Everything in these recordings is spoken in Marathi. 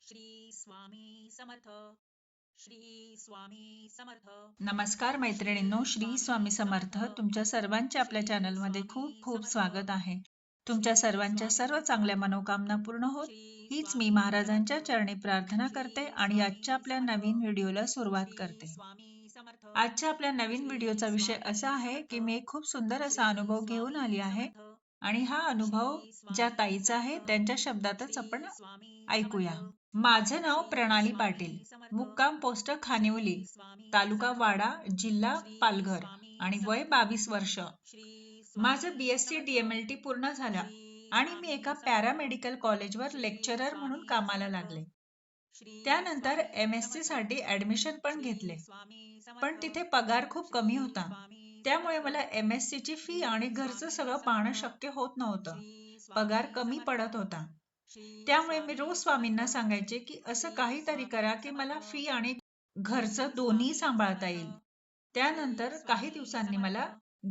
श्री स्वामी समर्थ. श्री स्वामी समर्थ. नमस्कार मैत्रिणींनो, श्री स्वामी समर्थ. तुमच्या सर्वांचे आपल्या चॅनलमध्ये खूप खूप स्वागत आहे. तुमच्या सर्वांच्या सर्व चांगल्या मनोकामना पूर्ण होत हीच मी महाराजांच्या चरणी प्रार्थना करते आणि आजच्या आपल्या नवीन व्हिडिओला सुरुवात करते. आजच्या आपल्या नवीन व्हिडिओचा विषय असा आहे की मी एक खूप सुंदर असा अनुभव घेऊन आली आहे आणि हा अनुभव ज्या ताईचा आहे त्यांच्या शब्दातच आपण ऐकूया. माझं नाव प्रणाली पाटील, मुक्काम पोस्ट खानिवली, तालुका वाडा, जिल्हा पालघर आणि वय 22 वर्ष. माझं BSc DMLT पूर्ण झालं आणि मी एका पॅरामेडिकल कॉलेजवर लेक्चरर म्हणून कामाला लागले. त्यानंतर MSc साठी ऍडमिशन पण घेतले, पण तिथे पगार खूप कमी होता. त्यामुळे मला MSc ची फी आणि घरचं सगळं पाहणं शक्य होत नव्हतं. पगार कमी पडत होता. त्यामुळे मी रोज स्वामींना सांगायचे की असं काहीतरी करा की मला फी आणि घरचं दोन्ही सांभाळता येईल. त्यानंतर काही दिवसांनी मला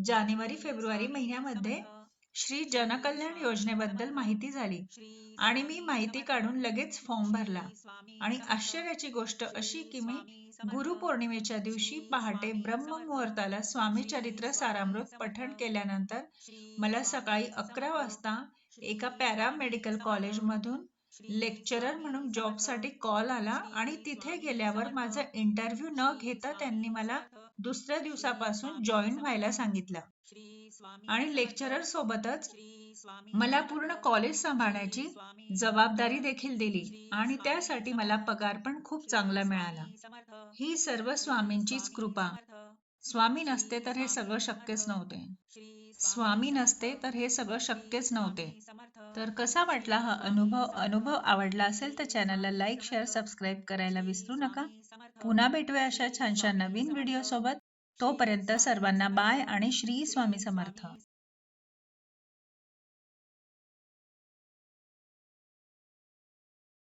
जानेवारी फेब्रुवारी महिन्यामध्ये श्री जनकल्याण योजनेबद्दल माहिती झाली आणि मी माहिती काढून लगेच फॉर्म भरला. आणि आश्चर्याची गोष्ट अशी की मी गुरुपौर्णिमेच्या दिवशी पहाटे ब्रह्ममुहूर्ताला स्वामी चरित्र सारामृत पठण केल्यानंतर मला सकाळी 11 वाजता एका पॅरामेडिकल कॉलेजमधून लेक्चरर म्हणून जॉबसाठी कॉल आला आणि तिथे गेल्यावर माझा इंटरव्ह्यू न घेता त्यांनी मला दुसऱ्या दिवसापासून जॉईन व्हायला सांगितलं आणि लेक्चरर सोबतच मला पूर्ण कॉलेज सांभाळण्याची जबाबदारी देखील दिली आणि त्यासाठी मला पगार पण खूप चांगला मिळाला. ही सर्व स्वामींचीच कृपा. स्वामी नसते तर हे सगळं शक्यच नव्हते. स्वामी नसते तर हे सगळं शक्यच नव्हते. तर कसा वाटला हा अनुभव आवडला असेल तर चॅनलला लाईक, शेअर, सबस्क्राईब करायला विसरू नका. पुन्हा भेटूया अशा छानशा नवीन व्हिडिओ सोबत. तोपर्यंत सर्वांना बाय आणि श्री स्वामी समर्थ.